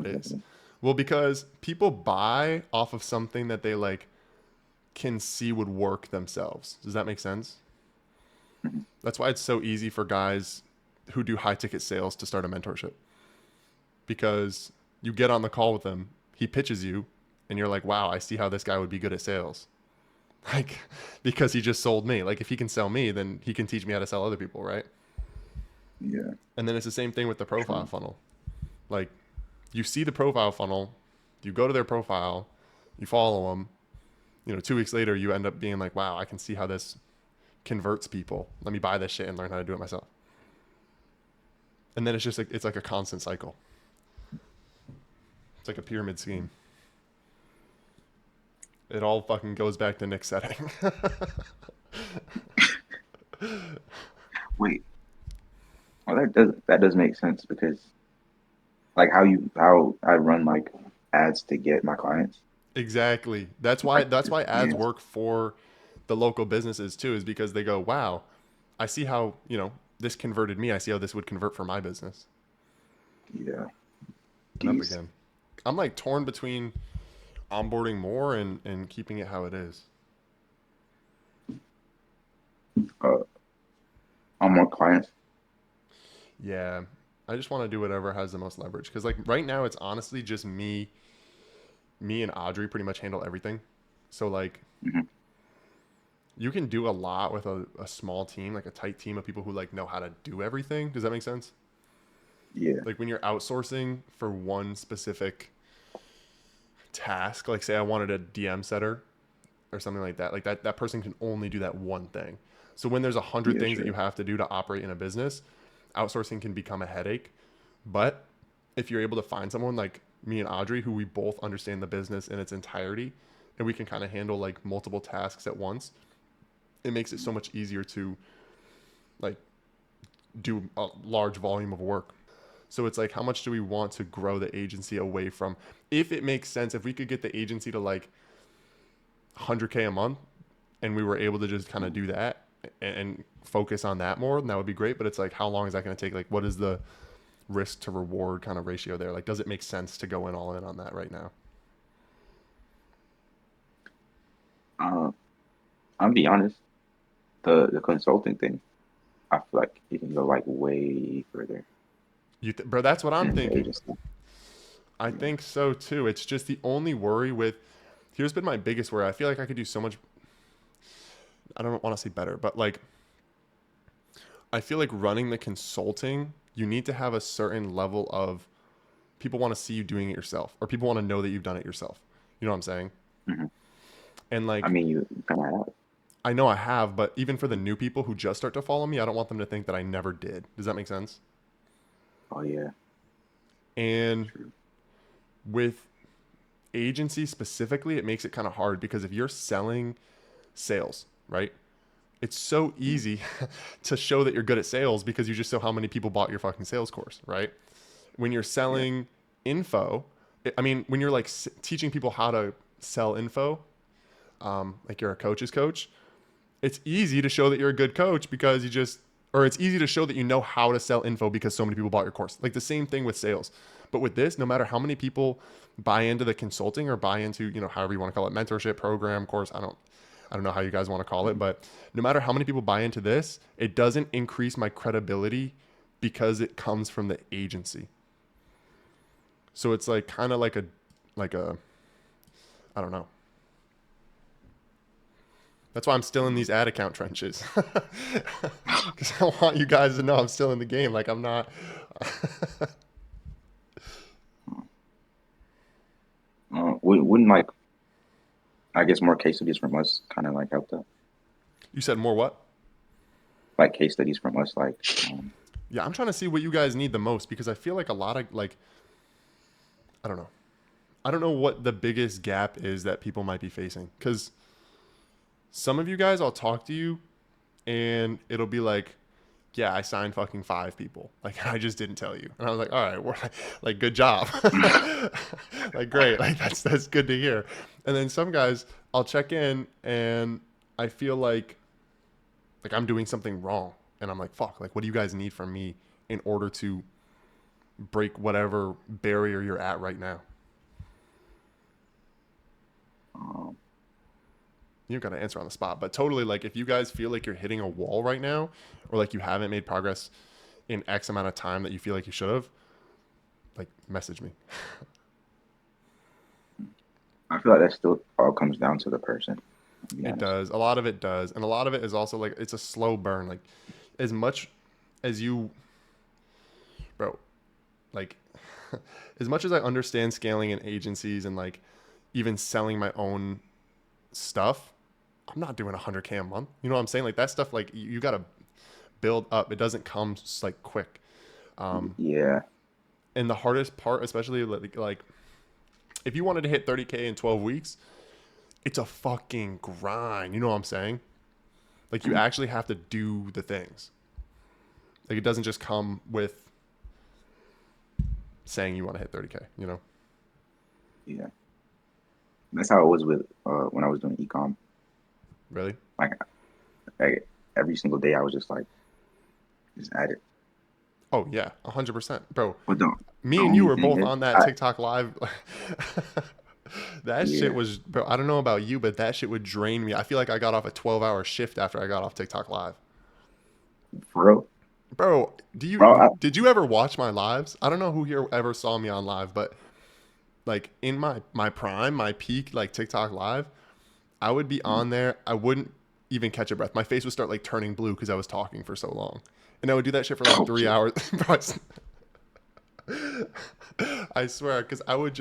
that is. happening? Well, because people buy off of something that they like can see would work themselves. Does that make sense? Mhm. That's why it's so easy for guys who do high ticket sales to start a mentorship, because you get on the call with him, he pitches you, and you're like, wow, I see how this guy would be good at sales. Like, because he just sold me. Like, if he can sell me, then he can teach me how to sell other people, right? Yeah, And then it's the same thing with the profile true. funnel. Like, you see the profile funnel, you go to their profile, you follow them. 2 weeks later, you end up being like, wow, I can see how this converts people. Let me buy this shit and learn how to do it myself. And then it's like a constant cycle. It's like a pyramid scheme. It all fucking goes back to Nick's setting. Wait, well, that does make sense because like how I run like ads to get my clients. Exactly. That's why ads Yeah, work for the local businesses too, is because they go, wow, I see how, this converted me. I see how this would convert for my business. yeah. Do And up you again. I'm like torn between onboarding more and keeping it how it is. uh on more clients? Yeah. I just want to do whatever has the most leverage. Because like right now it's honestly just me and Audrey pretty much handle everything. So like Hmm. you can do a lot with a small team, like a tight team of people who like know how to do everything. Does that make sense? Yeah, Like when you're outsourcing for one specific task, like say I wanted a DM setter or something like that person can only do that one thing. So when there's 100 yeah, things that sure. you have to do to operate in a business, outsourcing can become a headache. But if you're able to find someone like me and Audrey, who we both understand the business in its entirety, and we can kind of handle like multiple tasks at once, it makes it so much easier to like do a large volume of work. So it's like, how much do we want to grow the agency away from? If it makes sense, if we could get the agency to like 100K a month, and we were able to just kind of do that and focus on that more, then that would be great. But it's like, how long is that going to take? Like, what is the risk to reward kind of ratio there? Like, does it make sense to go in all in on that right now? Uh, I'll be honest. The consulting thing, I feel like you can go like way further Bro, that's what I'm than the thinking. agency. I Yeah. think so too. It's just the only worry with, here's been my biggest worry. I feel like I could do so much. I don't want to say better, but like, I feel like running the consulting, you need to have a certain level of people want to see you doing it yourself, or people want to know that you've done it yourself. You know what I'm saying? Hmm. And I like, mean, you kind of have. I know I have, but even for the new people who just start to follow me, I don't want them to think that I never did. Does that make sense? Oh yeah, And true. with agency specifically, it makes it kind of hard because if you're selling sales, right? It's so Mhm. easy to show that you're good at sales because you just show how many people bought your fucking sales course, right? When you're Yeah. selling info, I mean, when you're like teaching people how to sell info, like you're a coach's coach, it's easy to show that you're a good coach because or it's easy to show that you know how to sell info because so many people bought your course. Like the same thing with sales. But with this, no matter how many people buy into the consulting or buy into, however you want to call it, mentorship program, course, I don't know how you guys want to call it, Mhm. but no matter how many people buy into this, it doesn't increase my credibility because it comes from the agency. So it's like kind of like a I don't know. That's why I'm still in these ad account trenches. Because I want you guys to know I'm still in the game. Like I'm not. Wouldn't like I guess more case studies from us kind of like help that. You said more what? Like case studies from us, like Yeah, I'm trying to see what you guys need the most because I feel like a lot of like I don't know. I don't know what the biggest gap is that people might be facing because some of you guys, I'll talk to you and it'll be like, yeah, I signed fucking 5 people. Like I just didn't tell you, and I was like, all right, like good job, like great, like that's good to hear. And then some guys, I'll check in and I feel like I'm doing something wrong, and I'm like, fuck, like what do you guys need from me in order to break whatever barrier you're at right now? Um, You got to answer on the spot, but totally, like, if you guys feel like you're hitting a wall right now, or like you haven't made progress in X amount of time that you feel like you should have, like, message me. I feel like that still all comes down to the person. To be It honest. does. A lot of it does. And a lot of it is also like it's a slow burn. Like as much as you bro, like as much as I understand scaling in agencies and like even selling my own stuff, I'm not doing 100K a month. You know what I'm saying? Like that stuff like you got to build up. It doesn't come just like quick. Um Yeah. and the hardest part especially like if you wanted to hit 30K in 12 weeks, it's a fucking grind. You know what I'm saying? Like you actually have to do the things. Like it doesn't just come with saying you want to hit 30K, you know? Yeah. That's how it was with when I was doing ecom. Really? Like, like every single day, I was just like, just at it. Oh yeah, 100%. Bro, But the me and you only were thing both is, on that I TikTok live. That shit yeah, was, bro, I don't know about you, but that shit would drain me. I feel like I got off a 12-hour shift after I got off TikTok live. for real, Bro, bro. did you ever watch my lives? I don't know who here ever saw me on live, but like in my prime, my peak like TikTok live, I would be on there. I wouldn't even catch a breath. My face would start like turning blue because I was talking for so long. And I would do that shit for like Oh three shit. hours. Bro, I swear, because I would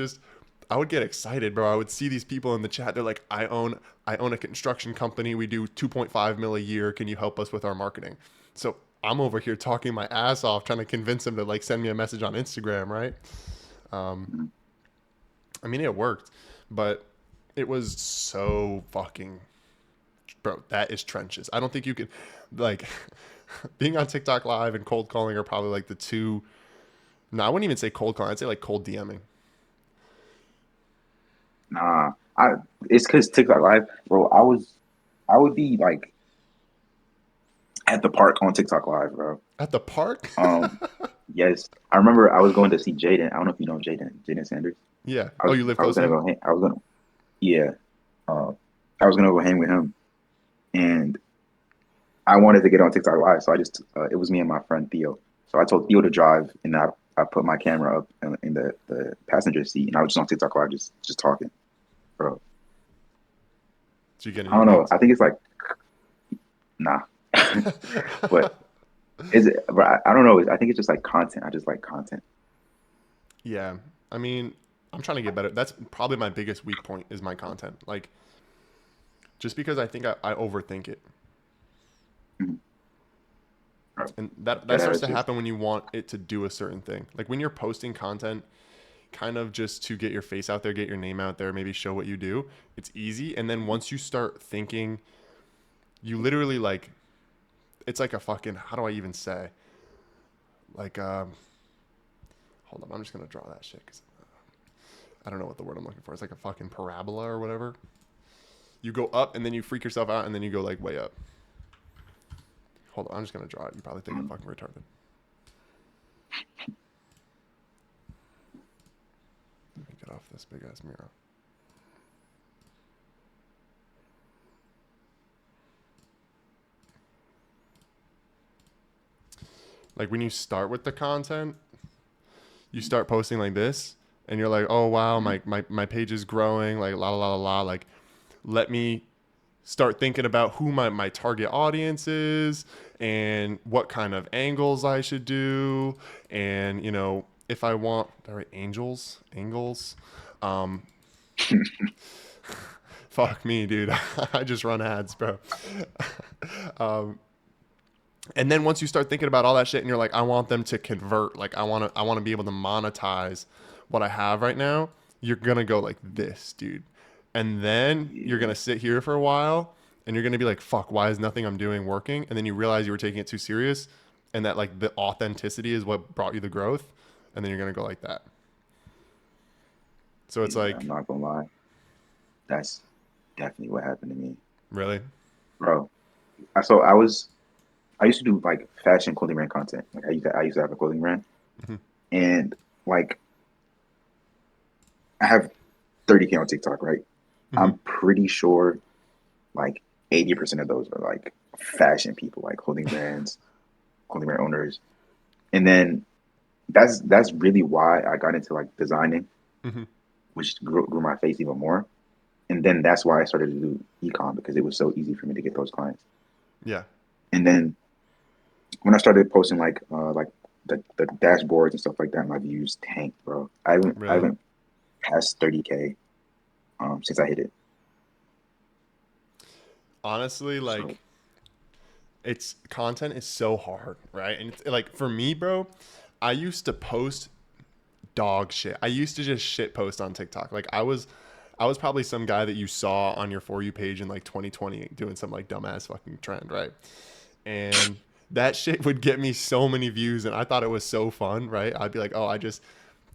get excited, bro. I would see these people in the chat. They're like, I own a construction company. We do 2.5 mil a year. Can you help us with our marketing? So I'm over here talking my ass off, trying to convince them to like send me a message on Instagram, right? Um, Mhm. I mean, it worked, but it was so fucking, bro. That is trenches. I don't think you could, like, being on TikTok live and cold calling are probably like the two. No, I wouldn't even say cold calling. I'd say like cold DMing. Nah, it's because TikTok Live, bro. I would be like at the park on TikTok Live, bro. At the park? Um, yes, I remember I was going to see Jaden. I don't know if you know Jaden Sanders. Yeah. Oh, you live I was close to gonna him? go hang. I was gonna yeah. Uh, I was gonna go hang with him, and I wanted to get on TikTok Live, so I just it was me and my friend Theo. So I told Theo to drive, and I put my camera up in the passenger seat, and I was just on TikTok Live, just talking, bro. Did you get I any don't know. leads? I think it's like nah, but is it? But I don't know. I think it's just like content. I just like content. Yeah. I mean, I'm trying to get better. That's probably my biggest weak point is my content. Like, just because I think I overthink it. Mhm. Bro, And that that starts is to just happen when you want it to do a certain thing. Like when you're posting content kind of just to get your face out there, get your name out there, maybe show what you do, it's easy. And then once you start thinking, you literally like, it's like a fucking, how do I even say? Like, hold on, I'm just going to draw that shit because I don't know what the word I'm looking for. It's like a fucking parabola or whatever. You go up and then you freak yourself out and then you go like way up. Hold on, I'm just going to draw it. You probably think I'm fucking retarded. Let me get off this big ass mirror. Like when you start with the content, you start posting like this and you're like, oh wow, my page is growing, like la la la la la. Like let me start thinking about who my target audience is and what kind of angles I should do. And you know, if I want all right, angles. Um fuck me, dude. I just run ads, bro. um and then once you start thinking about all that shit and you're like I want them to convert, like I want to be able to monetize what I have right now, you're going to go like this, dude. And then you're going yeah, to sit here for a while and you're going to be like fuck, why is nothing I'm doing working? And then you realize you were taking it too serious and that like the authenticity is what brought you the growth, and then you're going to go like that. So it's yeah. like I'm not gonna lie. That's definitely what happened to me, really. bro. I used to do like fashion clothing brand content. Like I used to have a clothing brand, Mhm. And like I have 30K on TikTok, right? Hmm. I'm pretty sure like 80% of those are like fashion people, like clothing brand owners. And then that's really why I got into like designing, Hmm. which grew my face even more. And then that's why I started to do ecom because it was so easy for me to get those clients. Yeah. And then when I started posting like the dashboards and stuff like that, my views tanked, bro. I Really. haven't passed 30K since I hit it. Honestly, So like it's content is so hard, right? And it's like for me, bro, I used to post dog shit. I used to just shit post on TikTok. Like I was probably some guy that you saw on your for you page in like 2020 doing some like dumbass fucking trend, right? And that shit would get me so many views and I thought it was so fun, right? I'd be like, "Oh, I just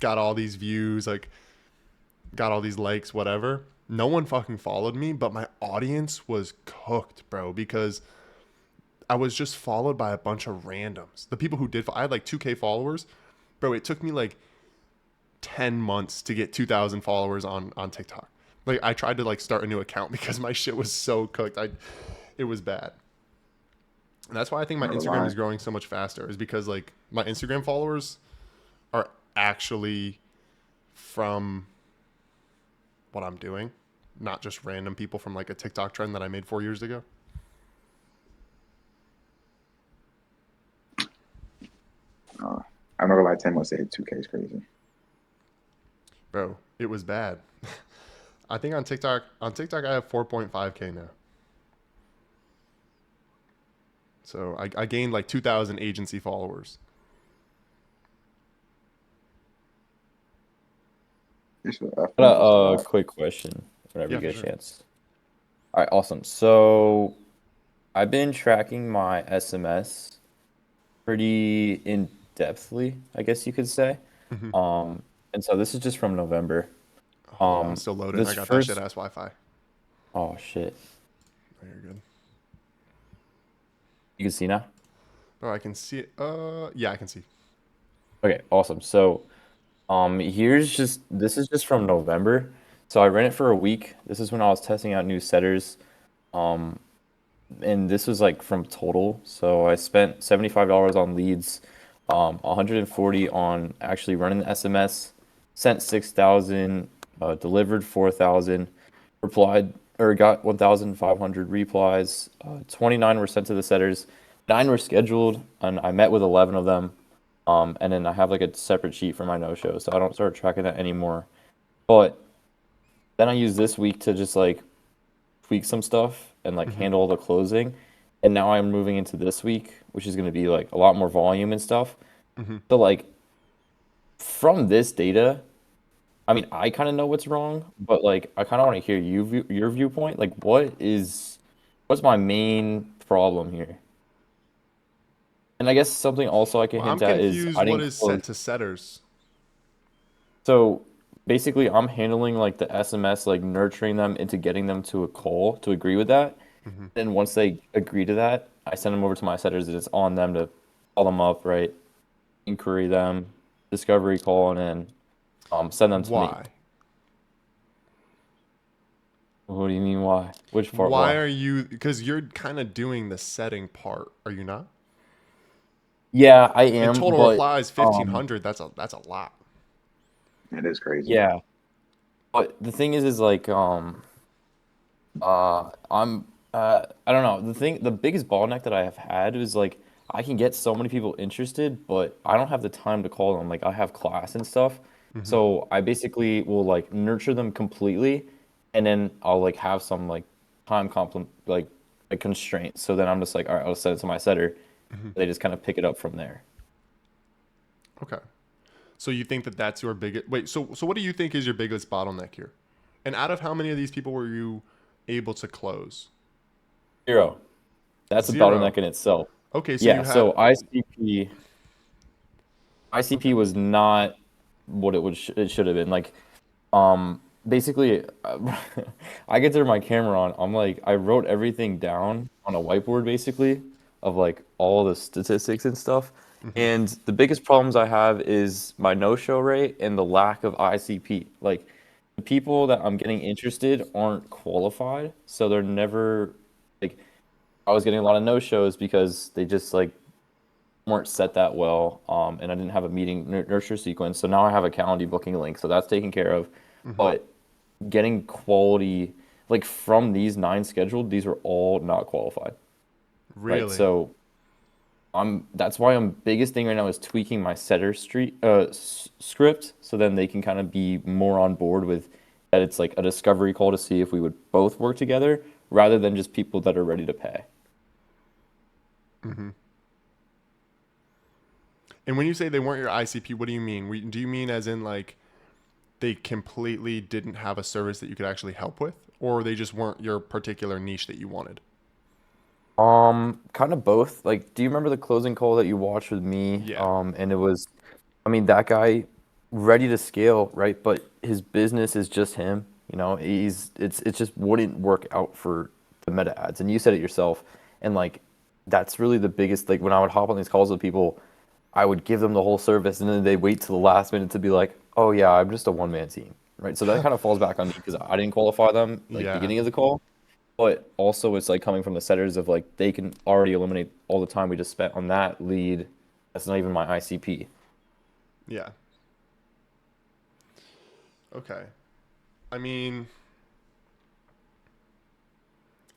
got all these views, like got all these likes, whatever." No one fucking followed me, but my audience was cooked, bro, because I was just followed by a bunch of randoms. The people who did, I had like 2K followers, bro. It took me like 10 months to get 2,000 followers on TikTok. Like I tried to like start a new account because my shit was so cooked. It was bad. And that's why I think my I'm not gonna Instagram lie. is growing so much faster is because like my Instagram followers are actually from what I'm doing, not just random people from like a TikTok trend that I made 4 years ago. Uh, I'm not gonna lie. 10 months to hit 2K is crazy. Bro, it was bad. I think on TikTok I have 4.5K now. So I gained like 2,000 agency followers. I Got feel like it's a a lot. quick question whenever Yeah, you for get a sure. chance. All right, awesome. So I've been tracking my SMS pretty in depthly, I guess you could say. Hmm. Um, and so this is just from November. Hold on, still loading. I This got that shit first, ass Wi-Fi. oh shit, Oh, you're good. you can see now. Oh, I can see it. Yeah, I can see. Okay, awesome. So this is just from November. So I ran it for a week. This is when I was testing out new setters. Um, and this was like from total. So I spent $75 on leads, 140 on actually running the SMS, sent 6,000, delivered 4,000, replied or got 1,500 replies. 29 were sent to the setters, 9 were scheduled, and I met with 11 of them. And then I have like a separate sheet for my no shows, so I don't start tracking that anymore. But then I use this week to just like tweak some stuff and like Hmm. handle all the closing. And now I'm moving into this week, which is going to be like a lot more volume and stuff. Hmm. So like from this data, I mean, I kind of know what's wrong, but like I kind of want to hear your viewpoint. Like what's my main problem here? And I guess something also I can Well, I'm hint at is confused. I What didn't is close. set to setters? So basically, I'm handling like the SMS, like nurturing them into getting them to a call to agree with that. Hmm. Then once they agree to that, I send them over to my setters, and it's on them to call them up, right? Inquiry them, discovery call, and then send them to me. Why? What do you mean why? Which part Why why? are you? Because you're kind of doing the setting part, are you not? Yeah, I And am, total but replies um 1,500. That's a lot. It is crazy. yeah. But the thing is like I'm I don't know. The biggest bottleneck that I have had is like I can get so many people interested, but I don't have the time to call them. Like I have class and stuff. Hmm. So I basically will like nurture them completely and then I'll like have some like time complement like constraints. So then I'm just like, all right, I'll set it to my setter. Hmm. They just kind of pick it up from there. Okay. So you think that that's your biggest? Wait. So what do you think is your biggest bottleneck here? And out of how many of these people were you able to close? Zero. That's a Zero. bottleneck in itself. Okay. So Yeah, you had. so ICP Okay. was not what it should have been. Like basically, I get to turn my camera on. I'm like, I wrote everything down on a whiteboard basically of like all the statistics and stuff. And the biggest problems I have is my no-show rate and the lack of ICP. Like the people that I'm getting interested aren't qualified, so they're never like I was getting a lot of no-shows because they just like weren't set that well, and I didn't have a meeting nurture sequence. So now I have a Calendly booking link, so that's taken care of. Hmm. But getting quality, like from these 9 scheduled, these are all not qualified, right? Really? So that's why I'm biggest thing right now is tweaking my setter street script, so then they can kind of be more on board with that. It's like a discovery call to see if we would both work together rather than just people that are ready to pay. Hmm. And when you say they weren't your ICP, what do you mean? Do you mean as in like they completely didn't have a service that you could actually help with, or they just weren't your particular niche that you wanted? Kind of both. Like, do you remember the closing call that you watched with me? Yeah. And it was, I mean, that guy ready to scale, right? But his business is just him. You know, it just wouldn't work out for the meta ads. And you said it yourself. And like, that's really the biggest. Like, when I would hop on these calls with people, I would give them the whole service, and then they wait to the last minute to be like, "Oh yeah, I'm just a one-man team," right? So that kind of falls back on me because I didn't qualify them like Yeah. beginning of the call. But also, it's like coming from the setters of like they can already eliminate all the time we just spent on that lead. That's not even my ICP. Yeah. Okay. I mean,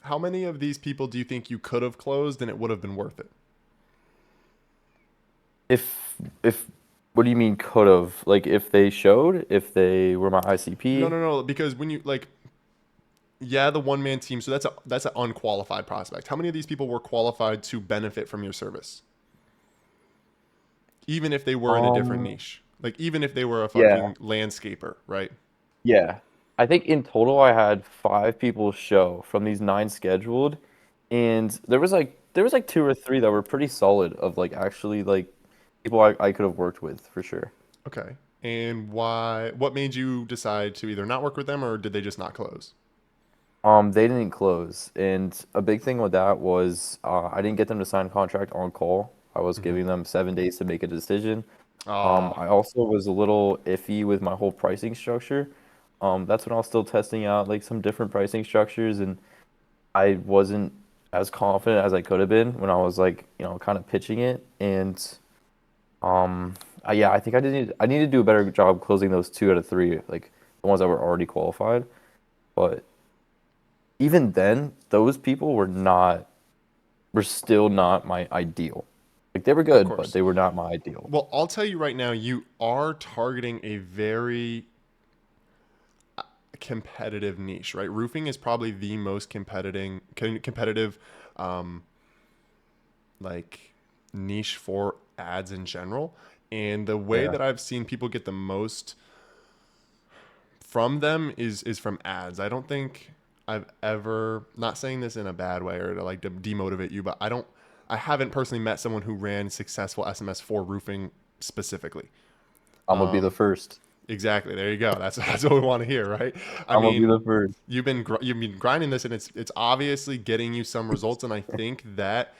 how many of these people do you think you could have closed and it would have been worth it? If what do you mean could have? Like if they showed, if they were my No, ICP? no, no. Because when you like, yeah, the one man team. So that's an unqualified prospect. How many of these people were qualified to benefit from your service, even if they were in a different Um, niche? Like even if they were a yeah, fucking landscaper, right? yeah. I think in total I had 5 people show from these 9 scheduled, and there was like 2 or 3 that were pretty solid of like actually like people I could have worked with for sure. Okay. And why? What made you decide to either not work with them or did they just not close? They didn't close, and a big thing with that was I didn't get them to sign a contract on call. I was Hmm. giving them 7 days to make a decision. Ah, I also was a little iffy with my whole pricing structure. That's when I was still testing out like some different pricing structures, and I wasn't as confident as I could have been when I was like, kind of pitching it. And yeah, I think I need to do a better job closing those 2 out of 3, like the ones that were already qualified. But even then, those people were still not my ideal. Like they were of good, but course. they were not my ideal. Well, I'll tell you right now, you are targeting a very competitive niche, right? Roofing is probably the most competitive um, like niche for ads in general. And the way Yeah. that I've seen people get the most from them is from ads. I don't think I've ever, not saying this in a bad way or to like demotivate you, but I haven't personally met someone who ran successful SMS for roofing specifically. I'm gonna be the first. Exactly. There you go. That's what we want to hear, right? I I'm gonna be mean, the first. you've been grinding this, and it's obviously getting you some results. And I think that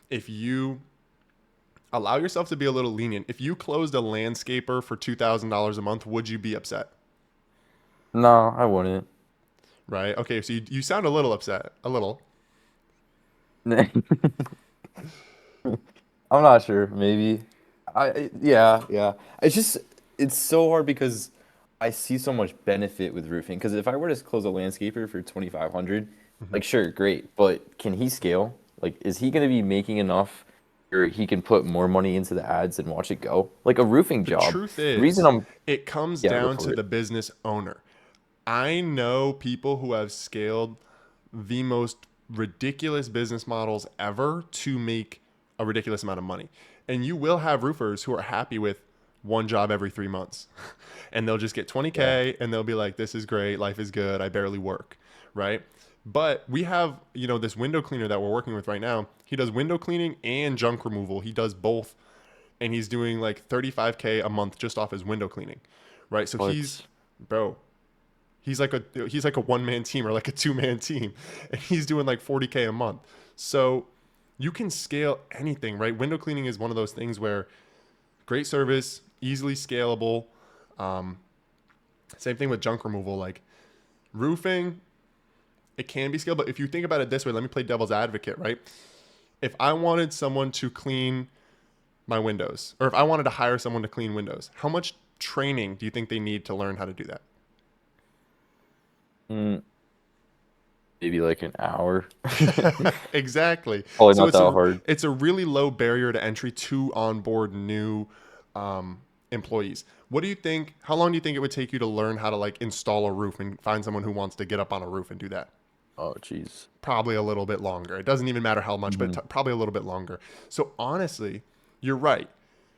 if you allow yourself to be a little lenient, if you closed a landscaper for $2,000 a month, would you be upset? No, I wouldn't. Right? Okay. So you sound a little upset, a little. I'm not sure. Maybe. Yeah, yeah. It's so hard because I see so much benefit with roofing. Because if I were to close a landscaper for 2,500, Hmm. like sure, great, but can he scale? Like, is he gonna be making enough, or he can put more money into the ads and watch it go? Like a roofing The job. truth The reason is, I'm it comes Yeah, go down for to it. the business owner. I know people who have scaled the most ridiculous business models ever to make a ridiculous amount of money. And you will have roofers who are happy with one job every 3 months. And they'll just get Yeah. 20K and they'll be like, this is great. Life is good. I barely work. Right. But we have, this window cleaner that we're working with right now. He does window cleaning and junk removal. He does both. And he's doing like 35K a month just off his window cleaning. Right. So But bro, he's like a one man team or like a two-man team, and he's doing like 40K a month. So you can scale anything, right? Window cleaning is one of those things where great service, easily scalable. Same thing with junk removal. Like roofing, it can be scaled, but if you think about it this way, let me play devil's advocate, right? If I wanted someone to clean my windows, or if I wanted to hire someone to clean windows, how much training do you think they need to learn how to do that? Mm, maybe like an hour. Exactly. Probably So not that hard. it's a really low barrier to entry to onboard new employees. What do you think? How long do you think it would take you to learn how to like install a roof and find someone who wants to get up on a roof and do that? Oh, jeez. Probably a little bit longer. It doesn't even matter how much, but probably a little bit longer. So honestly, you're right.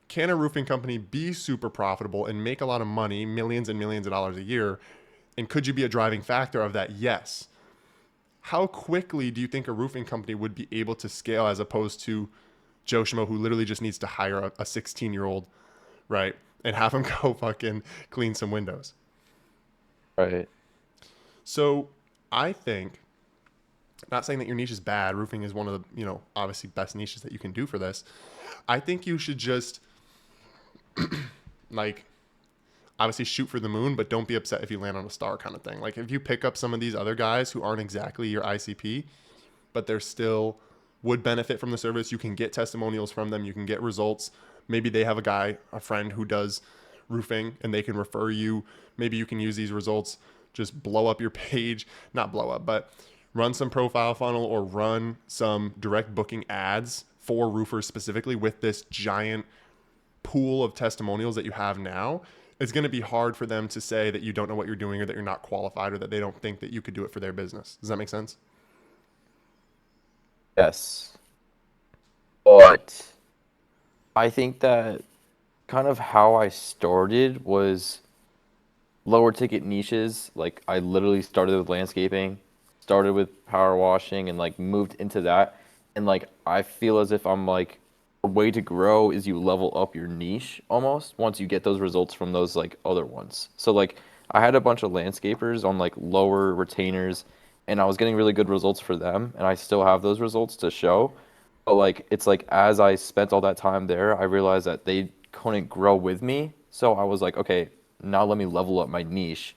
Can a roofing company be super profitable and make a lot of money, millions and millions of dollars a year? And could you be a driving factor of that? Yes. How quickly do you think a roofing company would be able to scale as opposed to Joe Schmo, who literally just needs to hire a 16-year-old, right? And have him go fucking clean some windows. Right. So I think, not saying that your niche is bad, roofing is one of the, obviously best niches that you can do for this. I think you should just like obviously shoot for the moon, but don't be upset if you land on a star kind of thing. Like if you pick up some of these other guys who aren't exactly your ICP, but they're still would benefit from the service, you can get testimonials from them, you can get results. Maybe they have a friend who does roofing and they can refer you. Maybe you can use these results, just blow up your page, not blow up, but run some profile funnel or run some direct booking ads for roofers specifically with this giant pool of testimonials that you have now. It's going to be hard for them to say that you don't know what you're doing or that you're not qualified or that they don't think that you could do it for their business. Does that make sense? Yes. But I think that kind of how I started was lower ticket niches. Like I literally started with landscaping, started with power washing, and like moved into that. And like I feel as if I'm like a way to grow is you level up your niche almost once you get those results from those like other ones. So like I had a bunch of landscapers on like lower retainers and I was getting really good results for them and I still have those results to show. But like it's like as I spent all that time there, I realized that they couldn't grow with me. So I was like, okay, now let me level up my niche.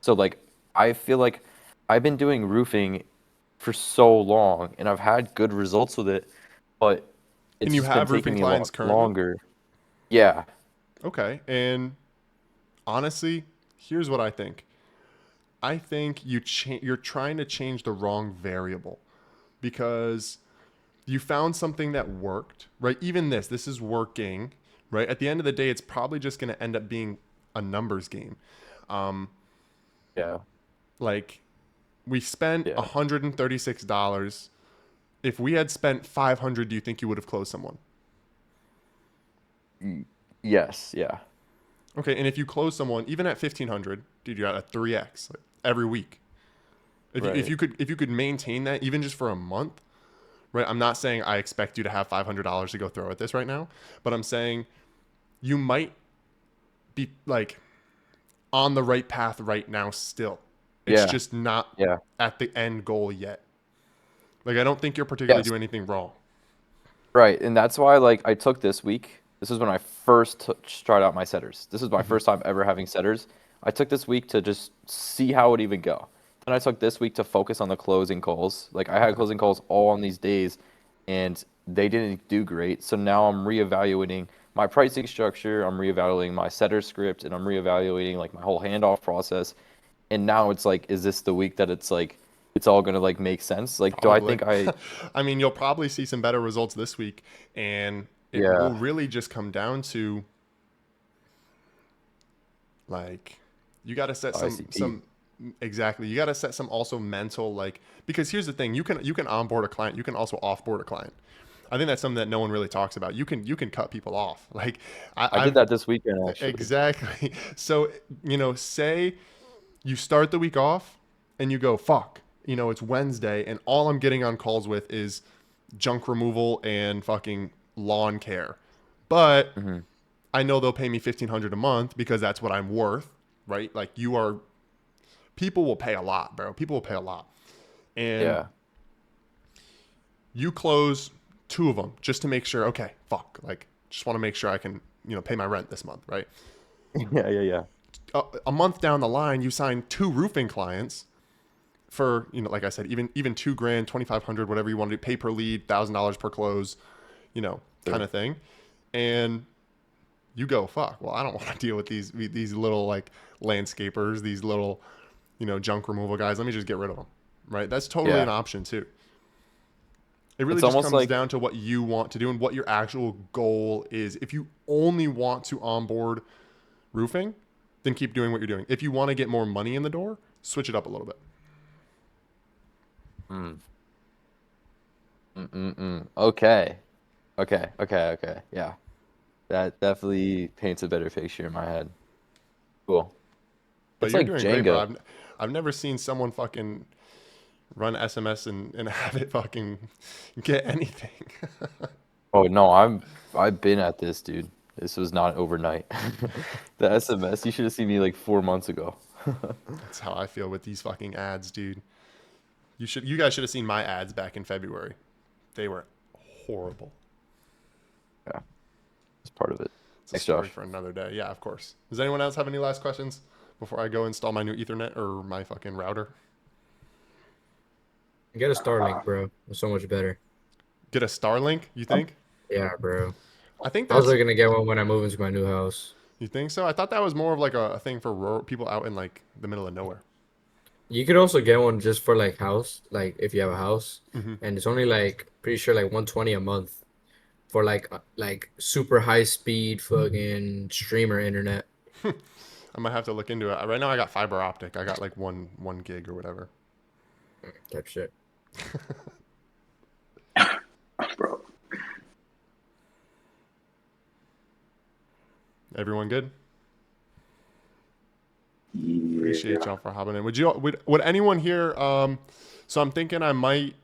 So like I feel like I've been doing roofing for so long and I've had good results with it, but And it's you just been have taking roofing me a clients lot currently? longer. Yeah. Okay. And honestly, here's what I think. I think you're trying to change the wrong variable because you found something that worked, right? Even this is working, right? At the end of the day, it's probably just going to end up being a numbers game. Um, Yeah. like we spent Yeah. $136. If we had spent 500, do you think you would have closed someone? Y- Yes. Yeah. Okay, and if you close someone, even at 1,500, dude, you're at a 3x like, every week. Right. If you could maintain that even just for a month, right? I'm not saying I expect you to have $500 to go throw at this right now, but I'm saying you might be like on the right path right now still. It's Yeah. just not Yeah. at the end goal yet. Like I don't think you're particularly Yes. doing anything wrong. Right. And that's why like I took this week. This is when I first tried out my setters. This is my Hmm. first time ever having setters. I took this week to just see how it would even go. Then I took this week to focus on the closing calls. Like I had Okay. closing calls all on these days and they didn't do great. So now I'm reevaluating my pricing structure, I'm reevaluating my setter script, and I'm reevaluating like my whole handoff process. And now it's like, is this the week that it's like it's all gonna like make sense? Like, do I Probably. think I I mean, you'll probably see some better results this week, and it will yeah. really just come down to like you got to set ICP. some exactly. You got to set some also mental like because here's the thing, you can onboard a client, you can also offboard a client. I think that's something that no one really talks about. You can cut people off. Like I did I've that this weekend actually. exactly. So, say you start the week off and you go, fuck, it's Wednesday and all I'm getting on calls with is junk removal and fucking lawn care. But Hmm. I know they'll pay me 1,500 a month because that's what I'm worth, right? Like people will pay a lot, bro. People will pay a lot. And Yeah. you close two of them just to make sure, okay, fuck, like just want to make sure I can pay my rent this month, right? Yeah. A month down the line, you sign 2 roofing clients for, like I said, even $2,000, 2,500, whatever you want to do, pay per lead, $1,000 per close, kind of thing. And you go, fuck, well, I don't want to deal with these little like landscapers, these little, junk removal guys. Let me just get rid of them. Right. That's totally an option too. It really just comes down to what you want to do and what your actual goal is. If you only want to onboard roofing, then keep doing what you're doing. If you want to get more money in the door, switch it up a little bit. Okay. Yeah. That definitely paints a better picture in my head. Cool. But It's you're like doing Jenga. great, bro. I've never seen someone fucking run SMS and have it fucking get anything. Oh no, I've been at this, dude. This was not overnight. The SMS, you should have seen me like 4 months ago. That's how I feel with these fucking ads, dude. You guys should have seen my ads back in February. They were horrible. Yeah, it's part of it. It's a Thanks, story Josh. for another day. Yeah, of course. Does anyone else have any last questions before I go install my new Ethernet or my fucking router? Get a Starlink, bro. It's so much better. Get a Starlink, you think? Yeah, bro. I think I was that's. looking to get one when I move into my new house. You think so? I thought that was more of like a thing for rural people out in like the middle of nowhere. You could also get one just for like house, like if you have a house, Mhm. and it's only like pretty sure like 120 a month for like super high speed fucking streamer internet. I might have to look into it. Right now, I got fiber optic. I got like one gig or whatever. Type shit. Bro. Everyone good? Yeah. Appreciate y'all for hopping in. Would anyone here? So I'm thinking I might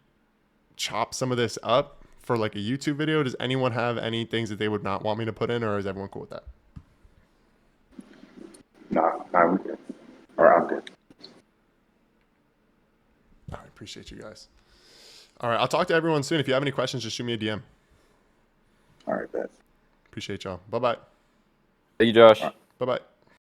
chop some of this up for like a YouTube video. Does anyone have any things that they would not want me to put in, or is everyone cool with that? Nah, I'm good. Or I'm good. All right, appreciate you guys. All right, I'll talk to everyone soon. If you have any questions, just shoot me a DM. All right, bet. Appreciate y'all. Bye bye. Thank you, Josh. Bye bye.